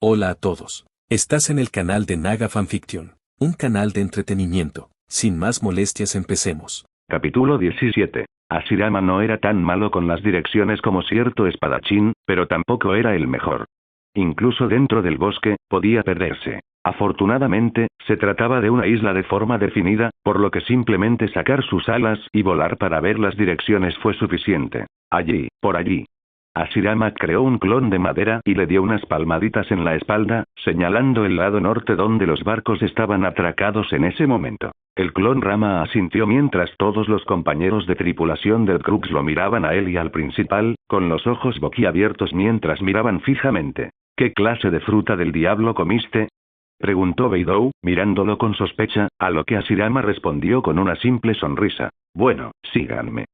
Hola a todos. Estás en el canal de Naga Fanfiction, un canal de entretenimiento. Sin más molestias, empecemos. Capítulo 17. Hashirama no era tan malo con las direcciones como cierto espadachín, pero tampoco era el mejor. Incluso dentro del bosque, podía perderse. Afortunadamente, se trataba de una isla de forma definida, por lo que simplemente sacar sus alas y volar para ver las direcciones fue suficiente. Allí, por allí. Hashirama creó un clon de madera y le dio unas palmaditas en la espalda, señalando el lado norte donde los barcos estaban atracados en ese momento. El clon Rama asintió mientras todos los compañeros de tripulación del Crux lo miraban a él y al principal, con los ojos boquiabiertos mientras miraban fijamente. ¿Qué clase de fruta del diablo comiste?, preguntó Beidou, mirándolo con sospecha, a lo que Hashirama respondió con una simple sonrisa. Bueno, síganme.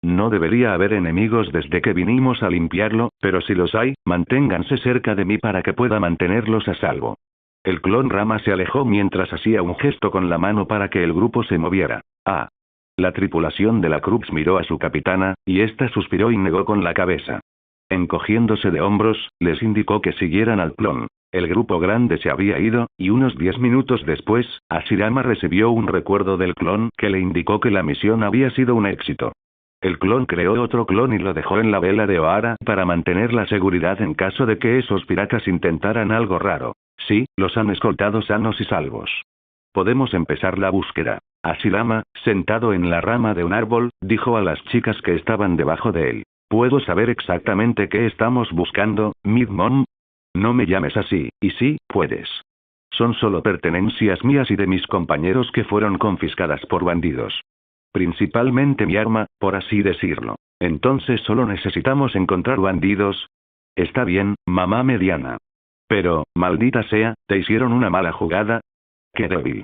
No debería haber enemigos desde que vinimos a limpiarlo, pero si los hay, manténganse cerca de mí para que pueda mantenerlos a salvo. El clon Rama se alejó mientras hacía un gesto con la mano para que el grupo se moviera. Ah. La tripulación de la Crux miró a su capitana, y ésta suspiró y negó con la cabeza. Encogiéndose de hombros, les indicó que siguieran al clon. El grupo grande se había ido, y unos 10 minutos después, Hashirama recibió un recuerdo del clon que le indicó que la misión había sido un éxito. El clon creó otro clon y lo dejó en la vela de Ohara para mantener la seguridad en caso de que esos piratas intentaran algo raro. Sí, los han escoltado sanos y salvos. Podemos empezar la búsqueda. Hashirama, sentado en la rama de un árbol, dijo a las chicas que estaban debajo de él. ¿Puedo saber exactamente qué estamos buscando, Midmon? No me llames así, y sí, puedes. Son solo pertenencias mías y de mis compañeros que fueron confiscadas por bandidos. Principalmente mi arma, por así decirlo. Entonces solo necesitamos encontrar bandidos. Está bien, mamá mediana. Pero, maldita sea, ¿te hicieron una mala jugada? ¡Qué débil!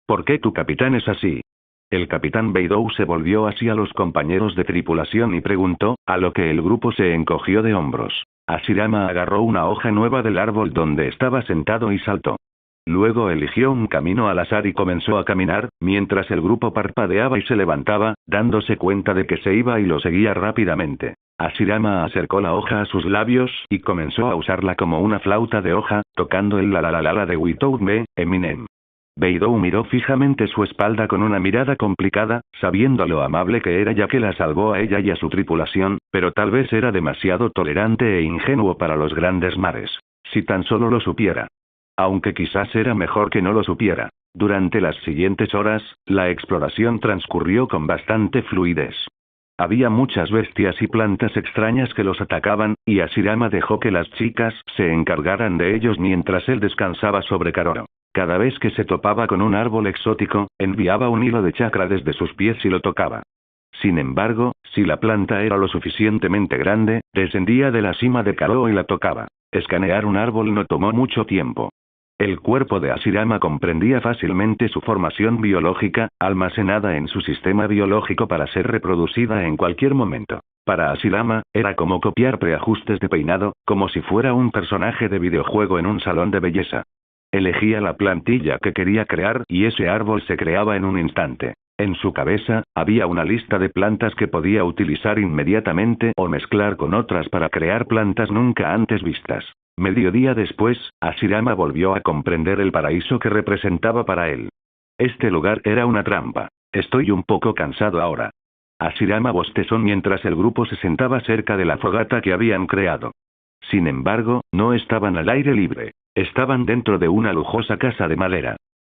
¿Por qué tu capitán es así? El capitán Beidou se volvió hacia los compañeros de tripulación y preguntó, a lo que el grupo se encogió de hombros. Hashirama agarró una hoja nueva del árbol donde estaba sentado y saltó. Luego eligió un camino al azar y comenzó a caminar, mientras el grupo parpadeaba y se levantaba, dándose cuenta de que se iba y lo seguía rápidamente. Hashirama acercó la hoja a sus labios y comenzó a usarla como una flauta de hoja, tocando el la la la la de Without Me, Eminem. Beidou miró fijamente su espalda con una mirada complicada, sabiendo lo amable que era ya que la salvó a ella y a su tripulación, pero tal vez era demasiado tolerante e ingenuo para los grandes mares. Si tan solo lo supiera. Aunque quizás era mejor que no lo supiera. Durante las siguientes horas, la exploración transcurrió con bastante fluidez. Había muchas bestias y plantas extrañas que los atacaban, y Hashirama dejó que las chicas se encargaran de ellos mientras él descansaba sobre Karoro. Cada vez que se topaba con un árbol exótico, enviaba un hilo de chakra desde sus pies y lo tocaba. Sin embargo, si la planta era lo suficientemente grande, descendía de la cima de Karoro y la tocaba. Escanear un árbol no tomó mucho tiempo. El cuerpo de Hashirama comprendía fácilmente su formación biológica, almacenada en su sistema biológico para ser reproducida en cualquier momento. Para Hashirama, era como copiar preajustes de peinado, como si fuera un personaje de videojuego en un salón de belleza. Elegía la plantilla que quería crear y ese árbol se creaba en un instante. En su cabeza, había una lista de plantas que podía utilizar inmediatamente o mezclar con otras para crear plantas nunca antes vistas. Mediodía después, Hashirama volvió a comprender el paraíso que representaba para él. Este lugar era una trampa. Estoy un poco cansado ahora. Hashirama bostezó mientras el grupo se sentaba cerca de la fogata que habían creado. Sin embargo, no estaban al aire libre. Estaban dentro de una lujosa casa de madera.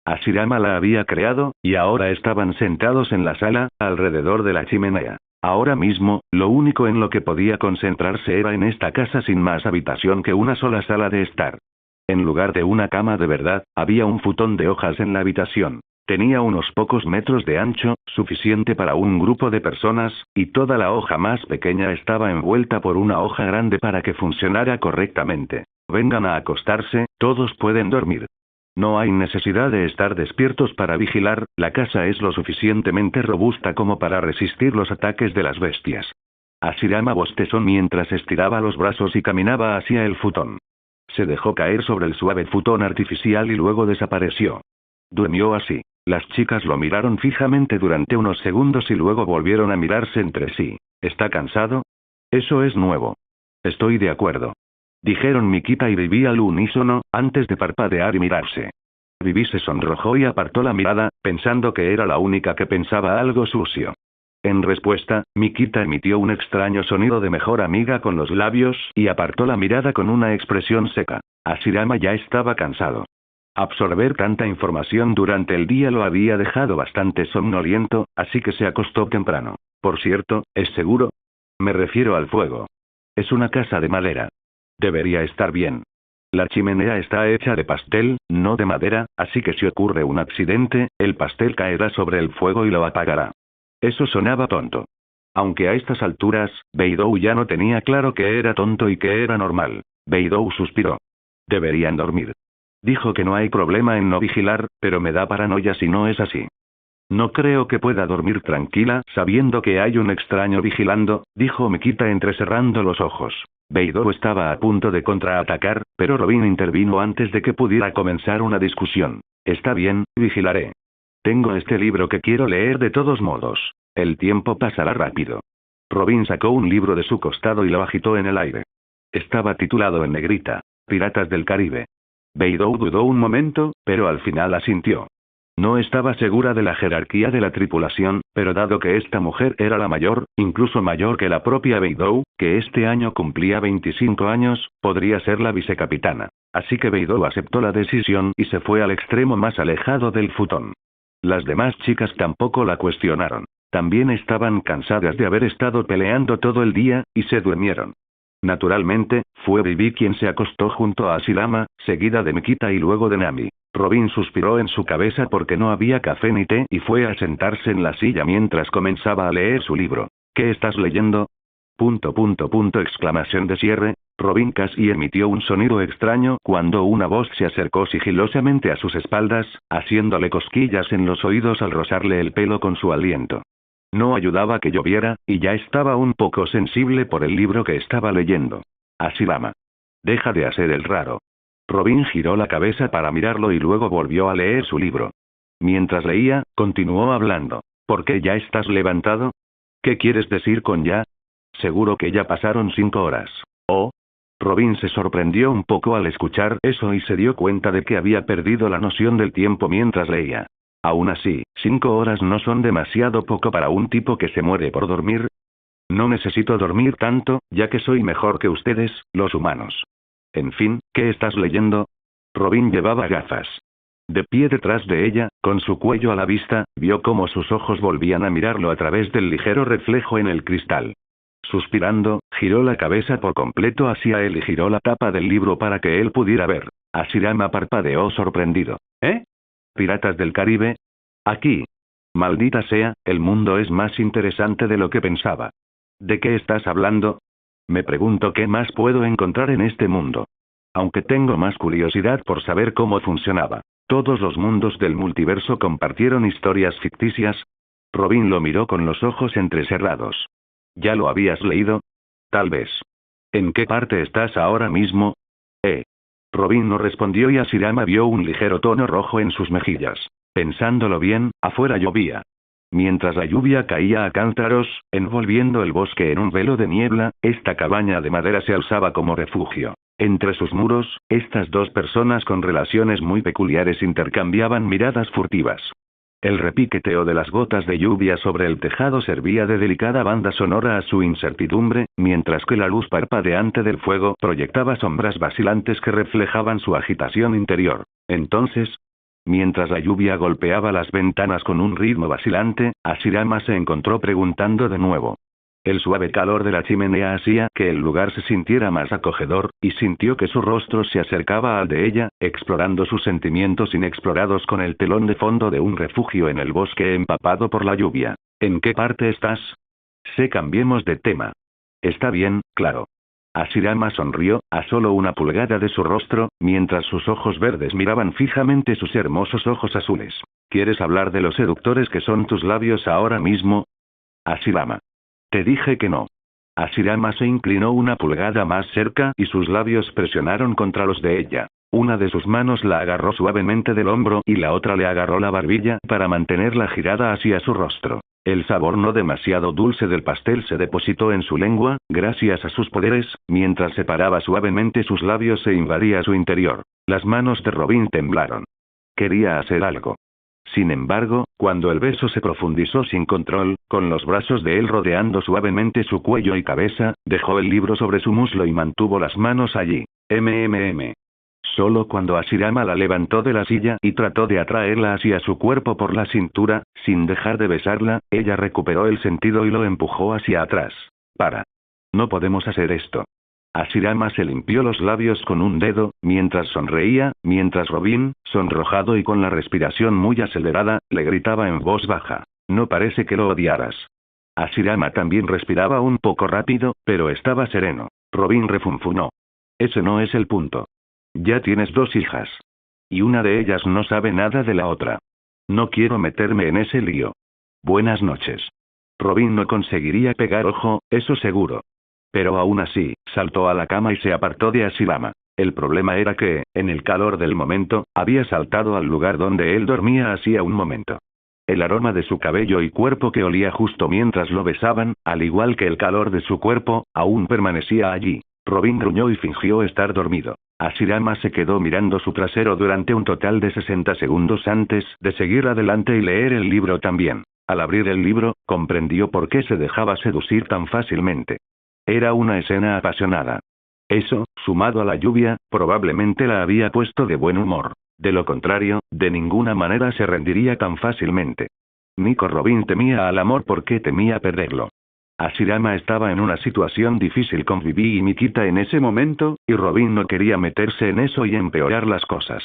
Hashirama la había creado, y ahora estaban sentados en la sala, alrededor de la chimenea. Ahora mismo, lo único en lo que podía concentrarse era en esta casa sin más habitación que una sola sala de estar. En lugar de una cama de verdad, había un futón de hojas en la habitación. Tenía unos pocos metros de ancho, suficiente para un grupo de personas, y toda la hoja más pequeña estaba envuelta por una hoja grande para que funcionara correctamente. Vengan a acostarse, todos pueden dormir. No hay necesidad de estar despiertos para vigilar, la casa es lo suficientemente robusta como para resistir los ataques de las bestias. Hashirama bostezó mientras estiraba los brazos y caminaba hacia el futón. Se dejó caer sobre el suave futón artificial y luego desapareció. Durmió así. Las chicas lo miraron fijamente durante unos segundos y luego volvieron a mirarse entre sí. ¿Está cansado? Eso es nuevo. Estoy de acuerdo. Dijeron Mikita y Vivi al unísono, antes de parpadear y mirarse. Vivi se sonrojó y apartó la mirada, pensando que era la única que pensaba algo sucio. En respuesta, Mikita emitió un extraño sonido de mejor amiga con los labios y apartó la mirada con una expresión seca. Hashirama ya estaba cansado. Absorber tanta información durante el día lo había dejado bastante somnoliento, así que se acostó temprano. Por cierto, ¿es seguro? Me refiero al fuego. Es una casa de madera. Debería estar bien. La chimenea está hecha de pastel, no de madera, así que si ocurre un accidente, el pastel caerá sobre el fuego y lo apagará. Eso sonaba tonto. Aunque a estas alturas, Beidou ya no tenía claro que era tonto y que era normal. Beidou suspiró. Deberían dormir. Dijo que no hay problema en no vigilar, pero me da paranoia si no es así. No creo que pueda dormir tranquila sabiendo que hay un extraño vigilando, dijo Mikita entrecerrando los ojos. Beidou estaba a punto de contraatacar, pero Robin intervino antes de que pudiera comenzar una discusión. Está bien, vigilaré. Tengo este libro que quiero leer de todos modos. El tiempo pasará rápido. Robin sacó un libro de su costado y lo agitó en el aire. Estaba titulado en negrita, Piratas del Caribe. Beidou dudó un momento, pero al final asintió. No estaba segura de la jerarquía de la tripulación, pero dado que esta mujer era la mayor, incluso mayor que la propia Beidou, que este año cumplía 25 años, podría ser la vicecapitana. Así que Beidou aceptó la decisión y se fue al extremo más alejado del futón. Las demás chicas tampoco la cuestionaron. También estaban cansadas de haber estado peleando todo el día, y se durmieron. Naturalmente, fue Vivi quien se acostó junto a Hashirama, seguida de Mikita y luego de Nami. Robin suspiró en su cabeza porque no había café ni té y fue a sentarse en la silla mientras comenzaba a leer su libro. ¿Qué estás leyendo? Exclamación de cierre. Robin casi emitió un sonido extraño cuando una voz se acercó sigilosamente a sus espaldas, haciéndole cosquillas en los oídos al rozarle el pelo con su aliento. No ayudaba que lloviera, y ya estaba un poco sensible por el libro que estaba leyendo. Hashirama. Deja de hacer el raro. Robin giró la cabeza para mirarlo y luego volvió a leer su libro. Mientras leía, continuó hablando. ¿Por qué ya estás levantado? ¿Qué quieres decir con ya? Seguro que ya pasaron 5 horas. ¿Oh? Robin se sorprendió un poco al escuchar eso y se dio cuenta de que había perdido la noción del tiempo mientras leía. Aún así, 5 horas no son demasiado poco para un tipo que se muere por dormir. No necesito dormir tanto, ya que soy mejor que ustedes, los humanos. En fin, ¿qué estás leyendo? Robin llevaba gafas. De pie detrás de ella, con su cuello a la vista, vio cómo sus ojos volvían a mirarlo a través del ligero reflejo en el cristal. Suspirando, giró la cabeza por completo hacia él y giró la tapa del libro para que él pudiera ver. Hashirama parpadeó sorprendido. ¿Eh? ¿Piratas del Caribe? Aquí. Maldita sea, el mundo es más interesante de lo que pensaba. ¿De qué estás hablando? Me pregunto qué más puedo encontrar en este mundo. Aunque tengo más curiosidad por saber cómo funcionaba. Todos los mundos del multiverso compartieron historias ficticias. Robin lo miró con los ojos entrecerrados. ¿Ya lo habías leído? Tal vez. ¿En qué parte estás ahora mismo? Robin no respondió y Hashirama vio un ligero tono rojo en sus mejillas. Pensándolo bien, afuera llovía. Mientras la lluvia caía a cántaros, envolviendo el bosque en un velo de niebla, esta cabaña de madera se alzaba como refugio. Entre sus muros, estas dos personas con relaciones muy peculiares intercambiaban miradas furtivas. El repiqueteo de las gotas de lluvia sobre el tejado servía de delicada banda sonora a su incertidumbre, mientras que la luz parpadeante del fuego proyectaba sombras vacilantes que reflejaban su agitación interior. Entonces, mientras la lluvia golpeaba las ventanas con un ritmo vacilante, Hashirama se encontró preguntando de nuevo. El suave calor de la chimenea hacía que el lugar se sintiera más acogedor, y sintió que su rostro se acercaba al de ella, explorando sus sentimientos inexplorados con el telón de fondo de un refugio en el bosque empapado por la lluvia. ¿En qué parte estás? Cambiemos de tema. Está bien, claro. Hashirama sonrió, a solo una pulgada de su rostro, mientras sus ojos verdes miraban fijamente sus hermosos ojos azules. ¿Quieres hablar de los seductores que son tus labios ahora mismo? Hashirama. Te dije que no. Hashirama se inclinó una pulgada más cerca y sus labios presionaron contra los de ella. Una de sus manos la agarró suavemente del hombro y la otra le agarró la barbilla para mantenerla girada hacia su rostro. El sabor no demasiado dulce del pastel se depositó en su lengua, gracias a sus poderes, mientras separaba suavemente sus labios e invadía su interior. Las manos de Robin temblaron. Quería hacer algo. Sin embargo, cuando el beso se profundizó sin control, con los brazos de él rodeando suavemente su cuello y cabeza, dejó el libro sobre su muslo y mantuvo las manos allí. Solo cuando Hashirama la levantó de la silla y trató de atraerla hacia su cuerpo por la cintura, sin dejar de besarla, ella recuperó el sentido y lo empujó hacia atrás. Para. No podemos hacer esto. Hashirama se limpió los labios con un dedo, mientras sonreía, mientras Robin, sonrojado y con la respiración muy acelerada, le gritaba en voz baja. No parece que lo odiaras. Hashirama también respiraba un poco rápido, pero estaba sereno. Robin refunfuñó. Ese no es el punto. Ya tienes 2 hijas. Y una de ellas no sabe nada de la otra. No quiero meterme en ese lío. Buenas noches. Robin no conseguiría pegar ojo, eso seguro. Pero aún así, saltó a la cama y se apartó de Hashirama. El problema era que, en el calor del momento, había saltado al lugar donde él dormía hacía un momento. El aroma de su cabello y cuerpo que olía justo mientras lo besaban, al igual que el calor de su cuerpo, aún permanecía allí. Robin gruñó y fingió estar dormido. Hashirama se quedó mirando su trasero durante un total de 60 segundos antes de seguir adelante y leer el libro también. Al abrir el libro, comprendió por qué se dejaba seducir tan fácilmente. Era una escena apasionada. Eso, sumado a la lluvia, probablemente la había puesto de buen humor. De lo contrario, de ninguna manera se rendiría tan fácilmente. Nico Robin temía al amor porque temía perderlo. Hashirama estaba en una situación difícil con Vivi y Mikita en ese momento, y Robin no quería meterse en eso y empeorar las cosas.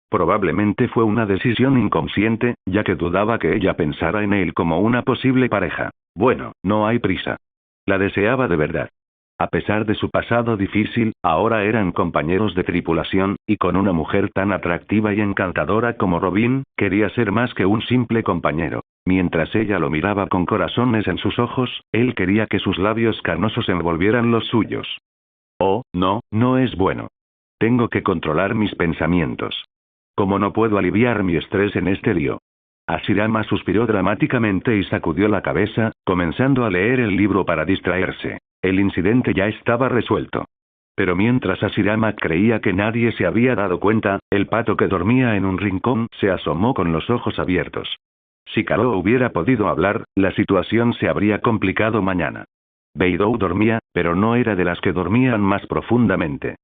Probablemente fue una decisión inconsciente, ya que dudaba que ella pensara en él como una posible pareja. Bueno, no hay prisa. La deseaba de verdad. A pesar de su pasado difícil, ahora eran compañeros de tripulación, y con una mujer tan atractiva y encantadora como Robin, quería ser más que un simple compañero. Mientras ella lo miraba con corazones en sus ojos, él quería que sus labios carnosos envolvieran los suyos. Oh, no, no es bueno. Tengo que controlar mis pensamientos. ¿Cómo no puedo aliviar mi estrés en este lío? Hashirama suspiró dramáticamente y sacudió la cabeza, comenzando a leer el libro para distraerse. El incidente ya estaba resuelto. Pero mientras Hashirama creía que nadie se había dado cuenta, el pato que dormía en un rincón se asomó con los ojos abiertos. Si Karo hubiera podido hablar, la situación se habría complicado mañana. Beidou dormía, pero no era de las que dormían más profundamente.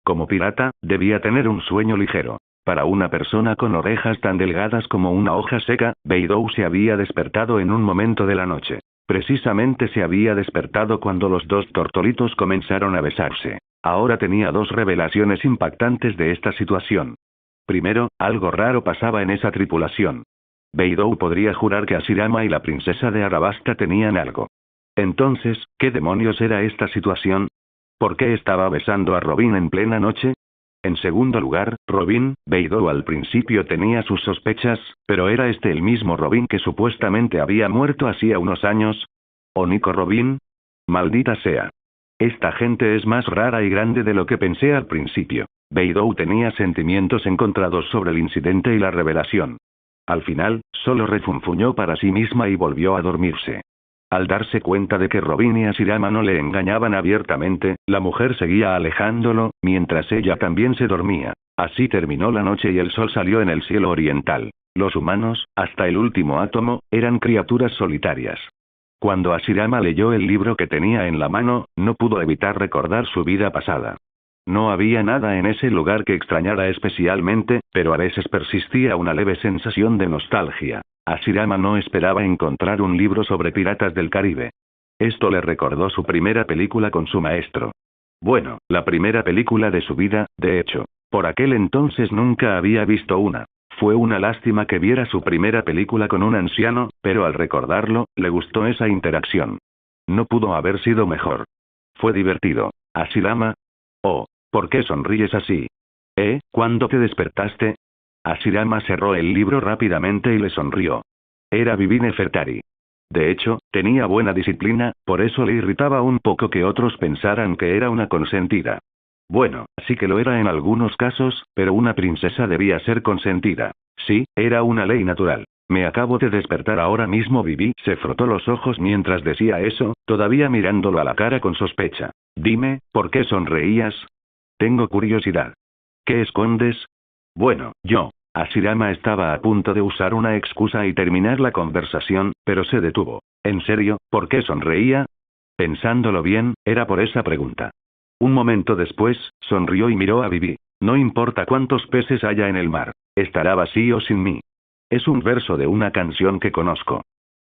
Como pirata, debía tener un sueño ligero. Para una persona con orejas tan delgadas como una hoja seca, Beidou se había despertado en un momento de la noche. Precisamente se había despertado cuando los 2 tortolitos comenzaron a besarse. Ahora tenía 2 revelaciones impactantes de esta situación. Primero, algo raro pasaba en esa tripulación. Beidou podría jurar que Hashirama y la princesa de Arabasta tenían algo. Entonces, ¿qué demonios era esta situación? ¿Por qué estaba besando a Robin en plena noche? En segundo lugar, Robin, Beidou al principio tenía sus sospechas, pero ¿era este el mismo Robin que supuestamente había muerto hacía unos años? ¿O Nico Robin? Maldita sea. Esta gente es más rara y grande de lo que pensé al principio. Beidou tenía sentimientos encontrados sobre el incidente y la revelación. Al final, solo refunfuñó para sí misma y volvió a dormirse. Al darse cuenta de que Robin y Hashirama no le engañaban abiertamente, la mujer seguía alejándolo, mientras ella también se dormía. Así terminó la noche y el sol salió en el cielo oriental. Los humanos, hasta el último átomo, eran criaturas solitarias. Cuando Hashirama leyó el libro que tenía en la mano, no pudo evitar recordar su vida pasada. No había nada en ese lugar que extrañara especialmente, pero a veces persistía una leve sensación de nostalgia. Hashirama no esperaba encontrar un libro sobre piratas del Caribe. Esto le recordó su primera película con su maestro. Bueno, la primera película de su vida, de hecho. Por aquel entonces nunca había visto una. Fue una lástima que viera su primera película con un anciano, pero al recordarlo, le gustó esa interacción. No pudo haber sido mejor. Fue divertido. Hashirama. Oh, ¿por qué sonríes así? ¿Cuándo te despertaste? Hashirama cerró el libro rápidamente y le sonrió. Era Vivi Nefertari. De hecho, tenía buena disciplina, por eso le irritaba un poco que otros pensaran que era una consentida. Bueno, sí que lo era en algunos casos, pero una princesa debía ser consentida. Sí, era una ley natural. Me acabo de despertar ahora mismo. Vivi se frotó los ojos mientras decía eso, todavía mirándolo a la cara con sospecha. Dime, ¿por qué sonreías? Tengo curiosidad. ¿Qué escondes? Bueno, Hashirama estaba a punto de usar una excusa y terminar la conversación, pero se detuvo. ¿En serio, por qué sonreía? Pensándolo bien, era por esa pregunta. Un momento después, sonrió y miró a Vivi. No importa cuántos peces haya en el mar, estará vacío sin mí. Es un verso de una canción que conozco.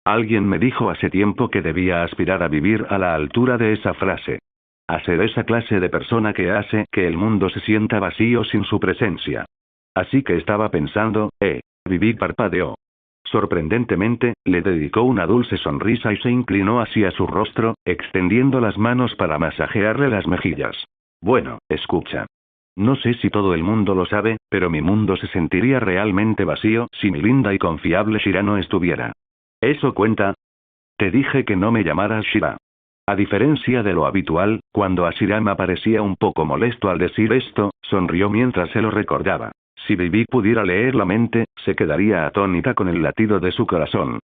Alguien me dijo hace tiempo que debía aspirar a vivir a la altura de esa frase. A ser esa clase de persona que hace que el mundo se sienta vacío sin su presencia. Así que estaba pensando, Vivi parpadeó. Sorprendentemente, le dedicó una dulce sonrisa y se inclinó hacia su rostro, extendiendo las manos para masajearle las mejillas. Bueno, escucha. No sé si todo el mundo lo sabe, pero mi mundo se sentiría realmente vacío si mi linda y confiable Shira no estuviera. ¿Eso cuenta? Te dije que no me llamaras Shira. A diferencia de lo habitual, cuando Hashirama parecía un poco molesto al decir esto, sonrió mientras se lo recordaba. Si Vivi pudiera leer la mente, se quedaría atónita con el latido de su corazón.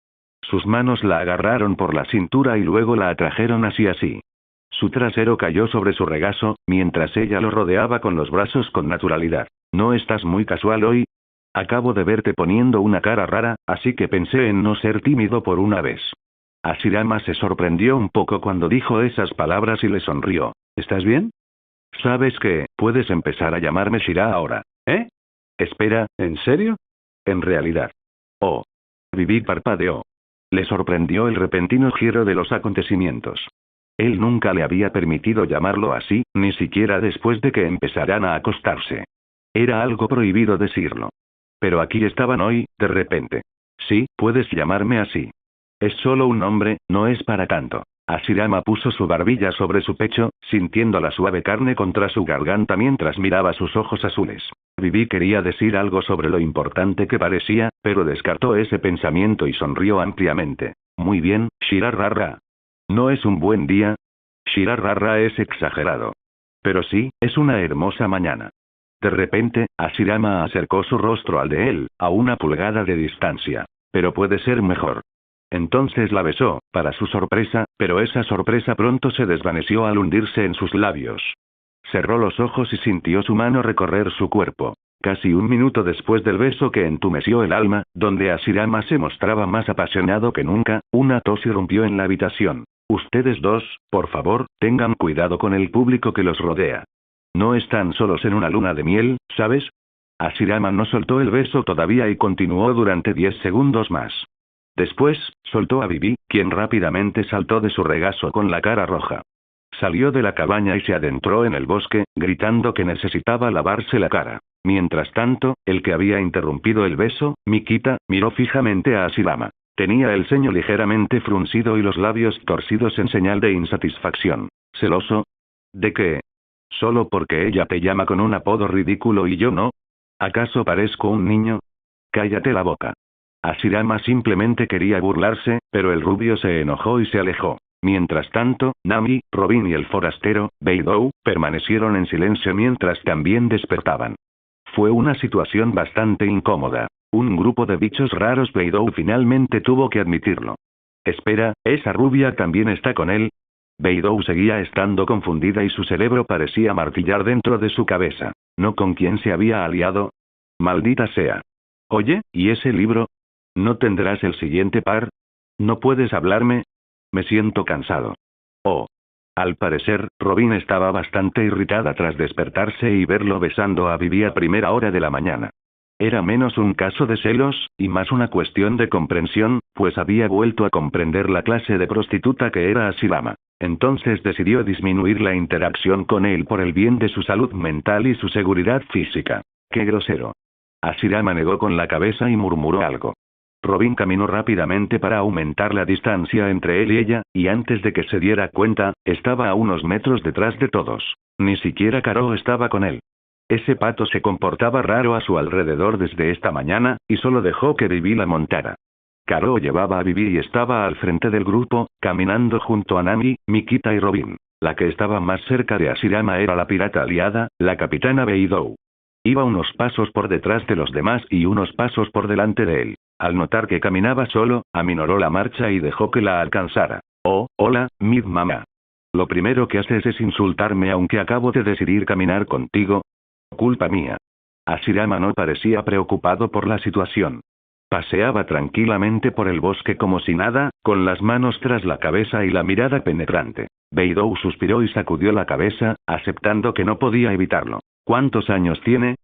Sus manos la agarraron por la cintura y luego la atrajeron hacia sí. Su trasero cayó sobre su regazo, mientras ella lo rodeaba con los brazos con naturalidad. ¿No estás muy casual hoy? Acabo de verte poniendo una cara rara, así que pensé en no ser tímido por una vez. Hashirama se sorprendió un poco cuando dijo esas palabras y le sonrió. ¿Estás bien? ¿Sabes qué? Puedes empezar a llamarme Shira ahora. Espera, ¿en serio? En realidad. Oh. Vivi parpadeó. Le sorprendió el repentino giro de los acontecimientos. Él nunca le había permitido llamarlo así, ni siquiera después de que empezaran a acostarse. Era algo prohibido decirlo. Pero aquí estaban hoy, de repente. Sí, puedes llamarme así. Es solo un nombre, no es para tanto. Hashirama puso su barbilla sobre su pecho, sintiendo la suave carne contra su garganta mientras miraba sus ojos azules. Vivi quería decir algo sobre lo importante que parecía, pero descartó ese pensamiento y sonrió ampliamente. Muy bien, Shira Rara. ¿No es un buen día? Shira Rara es exagerado. Pero sí, es una hermosa mañana. De repente, Hashirama acercó su rostro al de él, a una pulgada de distancia. Pero puede ser mejor. Entonces la besó, para su sorpresa, pero esa sorpresa pronto se desvaneció al hundirse en sus labios. Cerró los ojos y sintió su mano recorrer su cuerpo. Casi un minuto después del beso que entumeció el alma, donde Hashirama se mostraba más apasionado que nunca, una tos irrumpió en la habitación. Ustedes dos, por favor, tengan cuidado con el público que los rodea. No están solos en una luna de miel, ¿sabes? Hashirama no soltó el beso todavía y continuó durante 10 segundos más. Después, soltó a Vivi, quien rápidamente saltó de su regazo con la cara roja. Salió de la cabaña y se adentró en el bosque, gritando que necesitaba lavarse la cara. Mientras tanto, el que había interrumpido el beso, Mikita, miró fijamente a Hashirama. Tenía el ceño ligeramente fruncido y los labios torcidos en señal de insatisfacción. ¿Celoso? ¿De qué? ¿Solo porque ella te llama con un apodo ridículo y yo no? ¿Acaso parezco un niño? Cállate la boca. Hashirama simplemente quería burlarse, pero el rubio se enojó y se alejó. Mientras tanto, Nami, Robin y el forastero, Beidou, permanecieron en silencio mientras también despertaban. Fue una situación bastante incómoda. Un grupo de bichos raros. Beidou finalmente tuvo que admitirlo. Espera, ¿esa rubia también está con él? Beidou seguía estando confundida y su cerebro parecía martillar dentro de su cabeza. ¿No con quién se había aliado? Maldita sea. Oye, ¿y ese libro? ¿No tendrás el siguiente par? ¿No puedes hablarme? Me siento cansado. Oh. Al parecer, Robin estaba bastante irritada tras despertarse y verlo besando a Vivi a primera hora de la mañana. Era menos un caso de celos, y más una cuestión de comprensión, pues había vuelto a comprender la clase de prostituta que era Hashirama. Entonces decidió disminuir la interacción con él por el bien de su salud mental y su seguridad física. ¡Qué grosero! Hashirama negó con la cabeza y murmuró algo. Robin caminó rápidamente para aumentar la distancia entre él y ella, y antes de que se diera cuenta, estaba a unos metros detrás de todos. Ni siquiera Karo estaba con él. Ese pato se comportaba raro a su alrededor desde esta mañana, y solo dejó que Vivi la montara. Karo llevaba a Vivi y estaba al frente del grupo, caminando junto a Nami, Mikita y Robin. La que estaba más cerca de Hashirama era la pirata aliada, la capitana Beidou. Iba unos pasos por detrás de los demás y unos pasos por delante de él. Al notar que caminaba solo, aminoró la marcha y dejó que la alcanzara. Oh, hola, Mid Mama. Lo primero que haces es insultarme aunque acabo de decidir caminar contigo. Culpa mía. Hashirama no parecía preocupado por la situación. Paseaba tranquilamente por el bosque como si nada, con las manos tras la cabeza y la mirada penetrante. Beidou suspiró y sacudió la cabeza, aceptando que no podía evitarlo. ¿Cuántos años tiene?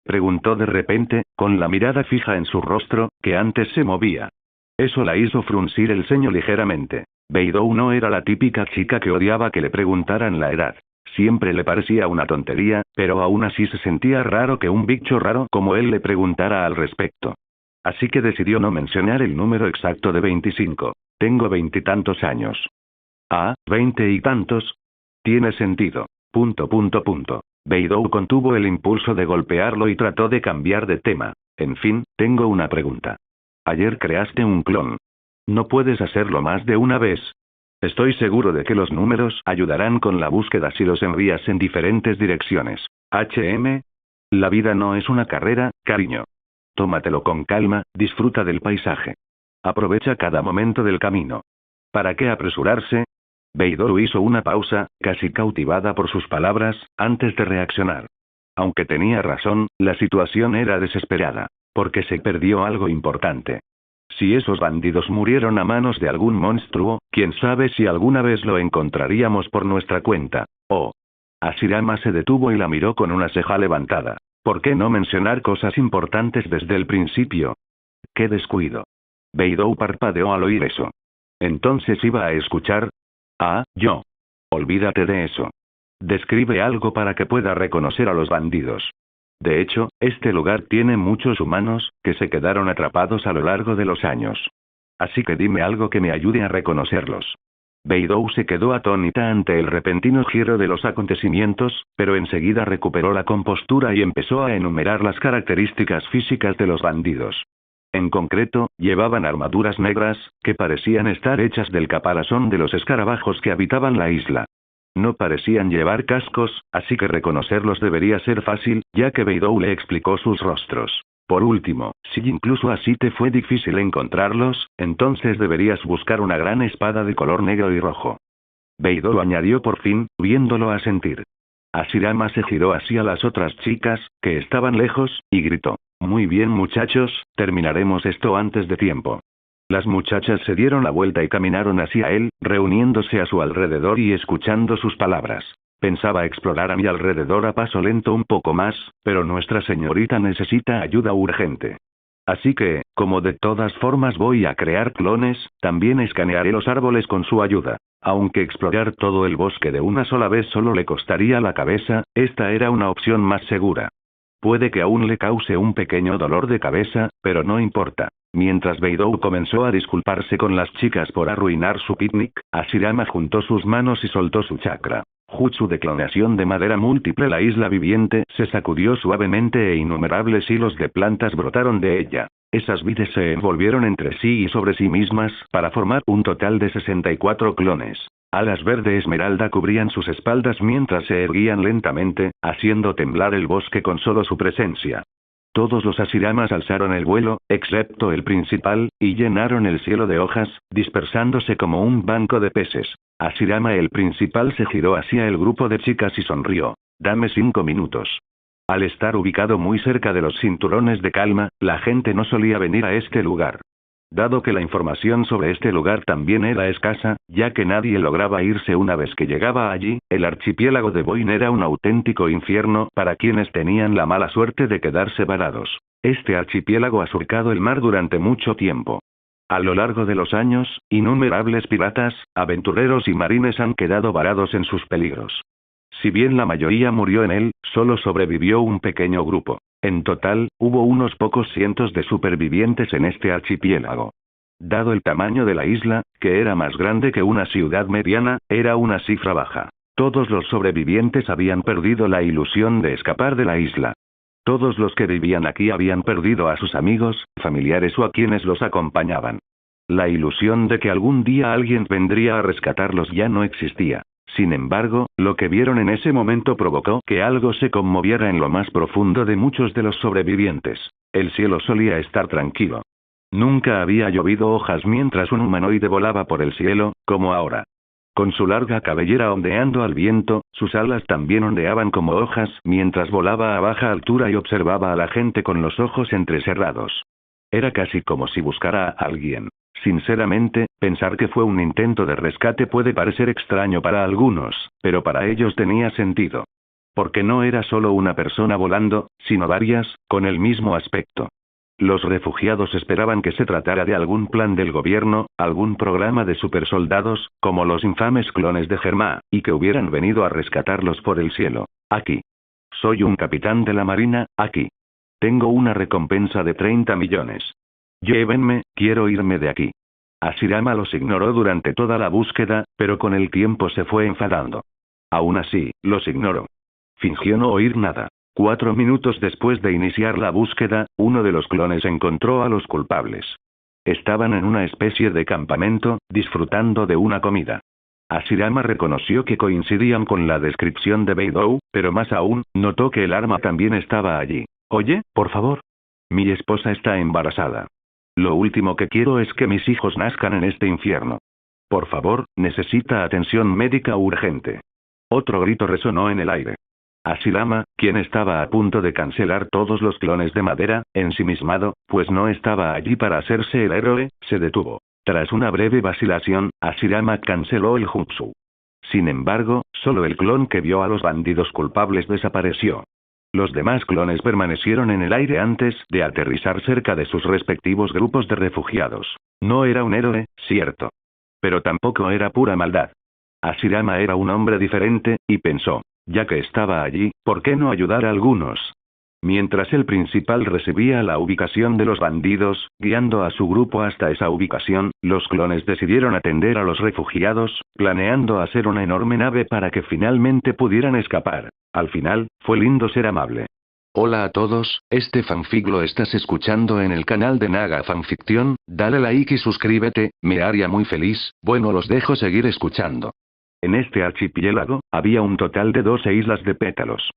Preguntó de repente, con la mirada fija en su rostro, que antes se movía. Eso la hizo fruncir el ceño ligeramente. Beidou no era la típica chica que odiaba que le preguntaran la edad. Siempre le parecía una tontería, pero aún así se sentía raro que un bicho raro como él le preguntara al respecto. Así que decidió no mencionar el número exacto de 25. Tengo 20 y tantos años. Ah, 20 y tantos. Tiene sentido. ... Beidou contuvo el impulso de golpearlo y trató de cambiar de tema. En fin, tengo una pregunta. Ayer creaste un clon. ¿No puedes hacerlo más de una vez? Estoy seguro de que los números ayudarán con la búsqueda si los envías en diferentes direcciones. La vida no es una carrera, cariño. Tómatelo con calma, disfruta del paisaje. Aprovecha cada momento del camino. ¿Para qué apresurarse? Beidou hizo una pausa, casi cautivada por sus palabras, antes de reaccionar. Aunque tenía razón, la situación era desesperada, porque se perdió algo importante. Si esos bandidos murieron a manos de algún monstruo, quién sabe si alguna vez lo encontraríamos por nuestra cuenta. Oh. Hashirama se detuvo y la miró con una ceja levantada. ¿Por qué no mencionar cosas importantes desde el principio? ¡Qué descuido! Beidou parpadeó al oír eso. ¿Entonces iba a escuchar? Ah, yo. Olvídate de eso. Describe algo para que pueda reconocer a los bandidos. De hecho, este lugar tiene muchos humanos, que se quedaron atrapados a lo largo de los años. Así que dime algo que me ayude a reconocerlos. Beidou se quedó atónita ante el repentino giro de los acontecimientos, pero enseguida recuperó la compostura y empezó a enumerar las características físicas de los bandidos. En concreto, llevaban armaduras negras, que parecían estar hechas del caparazón de los escarabajos que habitaban la isla. No parecían llevar cascos, así que reconocerlos debería ser fácil, ya que Beidou le explicó sus rostros. Por último, si incluso así te fue difícil encontrarlos, entonces deberías buscar una gran espada de color negro y rojo. Beidou añadió por fin, viéndolo asentir. Hashirama se giró hacia las otras chicas, que estaban lejos, y gritó. Muy bien muchachos, terminaremos esto antes de tiempo. Las muchachas se dieron la vuelta y caminaron hacia él, reuniéndose a su alrededor y escuchando sus palabras. Pensaba explorar a mi alrededor a paso lento un poco más, pero nuestra señorita necesita ayuda urgente. Así que, como de todas formas voy a crear clones, también escanearé los árboles con su ayuda. Aunque explorar todo el bosque de una sola vez solo le costaría la cabeza, esta era una opción más segura. Puede que aún le cause un pequeño dolor de cabeza, pero no importa. Mientras Beidou comenzó a disculparse con las chicas por arruinar su picnic, Hashirama juntó sus manos y soltó su chakra. Jutsu de clonación de madera múltiple. La isla viviente se sacudió suavemente e innumerables hilos de plantas brotaron de ella. Esas vides se envolvieron entre sí y sobre sí mismas, para formar un total de 64 clones. Alas verde esmeralda cubrían sus espaldas mientras se erguían lentamente, haciendo temblar el bosque con solo su presencia. Todos los Hashiramas alzaron el vuelo, excepto el principal, y llenaron el cielo de hojas, dispersándose como un banco de peces. Hashirama el principal se giró hacia el grupo de chicas y sonrió. Dame 5 minutos. Al estar ubicado muy cerca de los cinturones de calma, la gente no solía venir a este lugar. Dado que la información sobre este lugar también era escasa, ya que nadie lograba irse una vez que llegaba allí, el archipiélago de Boyne era un auténtico infierno para quienes tenían la mala suerte de quedarse varados. Este archipiélago ha surcado el mar durante mucho tiempo. A lo largo de los años, innumerables piratas, aventureros y marines han quedado varados en sus peligros. Si bien la mayoría murió en él, solo sobrevivió un pequeño grupo. En total, hubo unos pocos cientos de supervivientes en este archipiélago. Dado el tamaño de la isla, que era más grande que una ciudad mediana, era una cifra baja. Todos los sobrevivientes habían perdido la ilusión de escapar de la isla. Todos los que vivían aquí habían perdido a sus amigos, familiares o a quienes los acompañaban. La ilusión de que algún día alguien vendría a rescatarlos ya no existía. Sin embargo, lo que vieron en ese momento provocó que algo se conmoviera en lo más profundo de muchos de los sobrevivientes. El cielo solía estar tranquilo. Nunca había llovido hojas mientras un humanoide volaba por el cielo, como ahora. Con su larga cabellera ondeando al viento, sus alas también ondeaban como hojas mientras volaba a baja altura y observaba a la gente con los ojos entrecerrados. Era casi como si buscara a alguien. Sinceramente, pensar que fue un intento de rescate puede parecer extraño para algunos, pero para ellos tenía sentido. Porque no era solo una persona volando, sino varias, con el mismo aspecto. Los refugiados esperaban que se tratara de algún plan del gobierno, algún programa de supersoldados, como los infames clones de Germá, y que hubieran venido a rescatarlos por el cielo. Aquí. Soy un capitán de la marina, aquí. Tengo una recompensa de 30 millones. Llévenme, quiero irme de aquí. Hashirama los ignoró durante toda la búsqueda, pero con el tiempo se fue enfadando. Aún así, los ignoró. Fingió no oír nada. 4 minutos después de iniciar la búsqueda, uno de los clones encontró a los culpables. Estaban en una especie de campamento, disfrutando de una comida. Hashirama reconoció que coincidían con la descripción de Beidou, pero más aún, notó que el arma también estaba allí. Oye, por favor. Mi esposa está embarazada. Lo último que quiero es que mis hijos nazcan en este infierno. Por favor, necesita atención médica urgente. Otro grito resonó en el aire. Hashirama, quien estaba a punto de cancelar todos los clones de madera, ensimismado, pues no estaba allí para hacerse el héroe, se detuvo. Tras una breve vacilación, Hashirama canceló el jutsu. Sin embargo, solo el clon que vio a los bandidos culpables desapareció. Los demás clones permanecieron en el aire antes de aterrizar cerca de sus respectivos grupos de refugiados. No era un héroe, cierto. Pero tampoco era pura maldad. Hashirama era un hombre diferente, y pensó. Ya que estaba allí, ¿por qué no ayudar a algunos? Mientras el principal recibía la ubicación de los bandidos, guiando a su grupo hasta esa ubicación, los clones decidieron atender a los refugiados, planeando hacer una enorme nave para que finalmente pudieran escapar. Al final, fue lindo ser amable. Hola a todos, este fanfic lo estás escuchando en el canal de Naga Fanfiction, dale like y suscríbete, me haría muy feliz, bueno los dejo seguir escuchando. En este archipiélago, había un total de 12 islas de pétalos.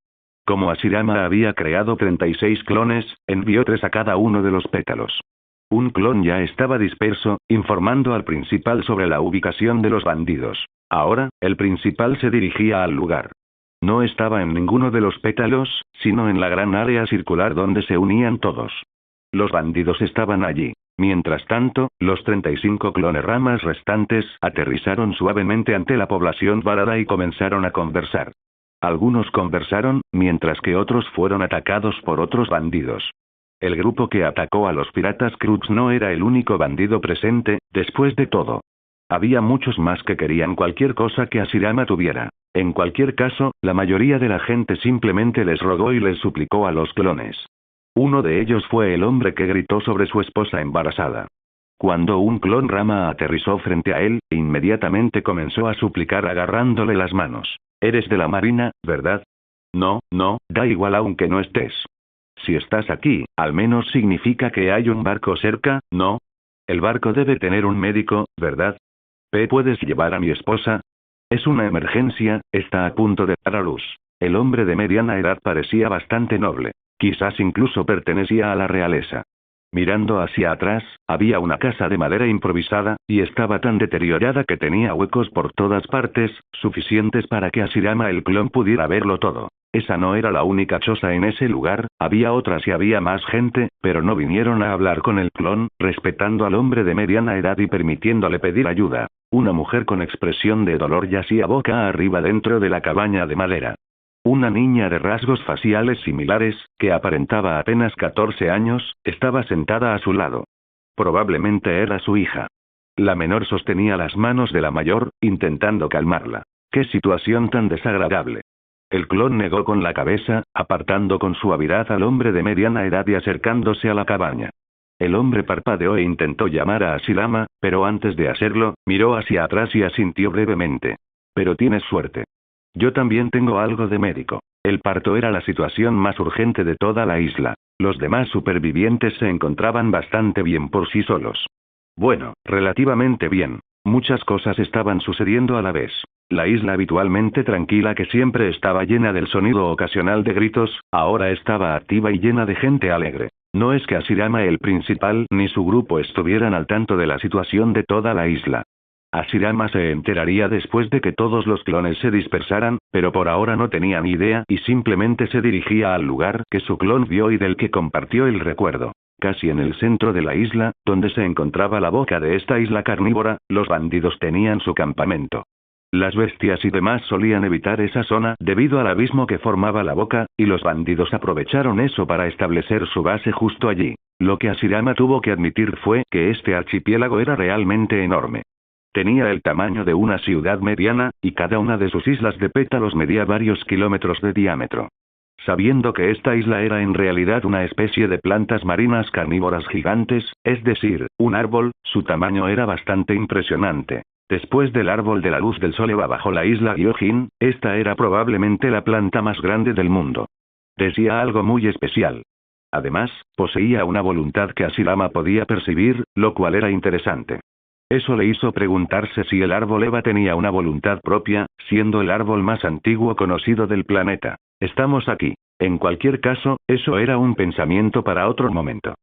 Como Hashirama había creado 36 clones, envió 3 a cada uno de los pétalos. Un clon ya estaba disperso, informando al principal sobre la ubicación de los bandidos. Ahora, el principal se dirigía al lugar. No estaba en ninguno de los pétalos, sino en la gran área circular donde se unían todos. Los bandidos estaban allí. Mientras tanto, los 35 clones ramas restantes aterrizaron suavemente ante la población varada y comenzaron a conversar. Algunos conversaron, mientras que otros fueron atacados por otros bandidos. El grupo que atacó a los piratas Crux no era el único bandido presente, después de todo. Había muchos más que querían cualquier cosa que Hashirama tuviera. En cualquier caso, la mayoría de la gente simplemente les rogó y les suplicó a los clones. Uno de ellos fue el hombre que gritó sobre su esposa embarazada. Cuando un clon rama aterrizó frente a él, inmediatamente comenzó a suplicar agarrándole las manos. Eres de la marina, ¿verdad? No, da igual aunque no estés. Si estás aquí, al menos significa que hay un barco cerca, ¿no? El barco debe tener un médico, ¿verdad? ¿Puedes llevar a mi esposa? Es una emergencia, está a punto de dar a luz. El hombre de mediana edad parecía bastante noble. Quizás incluso pertenecía a la realeza. Mirando hacia atrás, había una casa de madera improvisada, y estaba tan deteriorada que tenía huecos por todas partes, suficientes para que Hashirama el clon pudiera verlo todo. Esa no era la única choza en ese lugar, había otras y había más gente, pero no vinieron a hablar con el clon, respetando al hombre de mediana edad y permitiéndole pedir ayuda. Una mujer con expresión de dolor yacía boca arriba dentro de la cabaña de madera. Una niña de rasgos faciales similares, que aparentaba apenas 14 años, estaba sentada a su lado. Probablemente era su hija. La menor sostenía las manos de la mayor, intentando calmarla. ¡Qué situación tan desagradable! El clon negó con la cabeza, apartando con suavidad al hombre de mediana edad y acercándose a la cabaña. El hombre parpadeó e intentó llamar a Hashirama, pero antes de hacerlo, miró hacia atrás y asintió brevemente. Pero tienes suerte. Yo también tengo algo de médico. El parto era la situación más urgente de toda la isla. Los demás supervivientes se encontraban bastante bien por sí solos. Bueno, relativamente bien. Muchas cosas estaban sucediendo a la vez. La isla habitualmente tranquila que siempre estaba llena del sonido ocasional de gritos, ahora estaba activa y llena de gente alegre. No es que Hashirama el principal ni su grupo estuvieran al tanto de la situación de toda la isla. Hashirama se enteraría después de que todos los clones se dispersaran, pero por ahora no tenía ni idea y simplemente se dirigía al lugar que su clon vio y del que compartió el recuerdo. Casi en el centro de la isla, donde se encontraba la boca de esta isla carnívora, los bandidos tenían su campamento. Las bestias y demás solían evitar esa zona debido al abismo que formaba la boca, y los bandidos aprovecharon eso para establecer su base justo allí. Lo que Hashirama tuvo que admitir fue que este archipiélago era realmente enorme. Tenía el tamaño de una ciudad mediana, y cada una de sus islas de pétalos medía varios kilómetros de diámetro. Sabiendo que esta isla era en realidad una especie de plantas marinas carnívoras gigantes, es decir, un árbol, su tamaño era bastante impresionante. Después del árbol de la luz del sol bajo la isla Gyojin, esta era probablemente la planta más grande del mundo. Decía algo muy especial. Además, poseía una voluntad que Hashirama podía percibir, lo cual era interesante. Eso le hizo preguntarse si el árbol Eva tenía una voluntad propia, siendo el árbol más antiguo conocido del planeta. Estamos aquí. En cualquier caso, eso era un pensamiento para otro momento.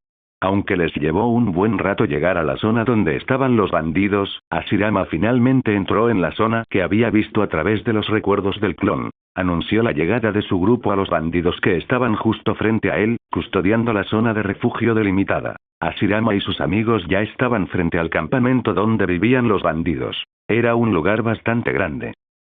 Aunque les llevó un buen rato llegar a la zona donde estaban los bandidos, Hashirama finalmente entró en la zona que había visto a través de los recuerdos del clon. Anunció la llegada de su grupo a los bandidos que estaban justo frente a él, custodiando la zona de refugio delimitada. Hashirama y sus amigos ya estaban frente al campamento donde vivían los bandidos. Era un lugar bastante grande.